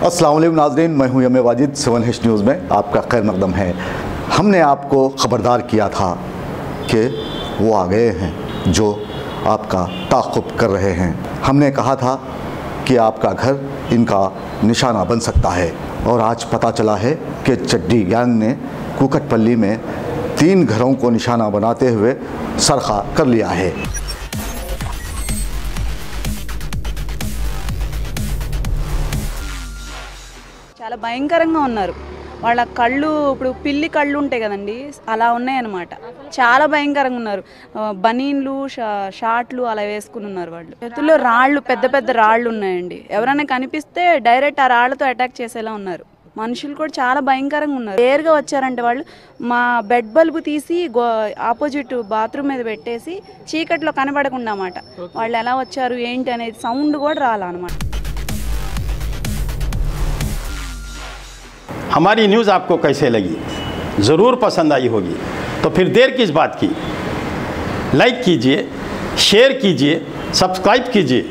अस्सलाम वालेकुम नाज़रीन, मैं हूं यम वाजिद। 7H न्यूज़ में आपका खैर मकदम है। हमने आपको ख़बरदार किया था कि वो आ गए हैं जो आपका ताक़ुब कर रहे हैं। हमने कहा था कि आपका घर इनका निशाना बन सकता है और आज पता चला है कि चड्डी गैंग ने कुकटपल्ली में 3 घरों को निशाना बनाते हुए सरखा कर लिया है। చాలా భయంకరంగా ఉన్నారు. వాళ్ళ కళ్ళు ఇప్పుడు పిల్లి కళ్ళు ఉంటాయి కదండి, అలా ఉన్నాయన్నమాట. చాలా భయంకరంగా ఉన్నారు. బనీన్లు షార్ట్లు అలా వేసుకుని ఉన్నారు. వాళ్ళు చేతుల్లో రాళ్ళు, పెద్ద పెద్ద రాళ్ళు ఉన్నాయండి. ఎవరైనా కనిపిస్తే డైరెక్ట్ ఆ రాళ్ళతో అటాక్ చేసేలా ఉన్నారు. మనుషులు కూడా చాలా భయంకరంగా ఉన్నారు. నేరుగా వచ్చారంటే వాళ్ళు మా బెడ్ బల్బు తీసి ఆపోజిట్ బాత్రూమ్ మీద పెట్టేసి చీకట్లో కనబడకుండా అన్నమాట. వాళ్ళు ఎలా వచ్చారు ఏంటి అనేది సౌండ్ కూడా రాలన్నమాట. हमारी न्यूज़ आपको कैसे लगी? ज़रूर पसंद आई होगी, तो फिर देर किस बात की? लाइक कीजिए, शेयर कीजिए, सब्सक्राइब कीजिए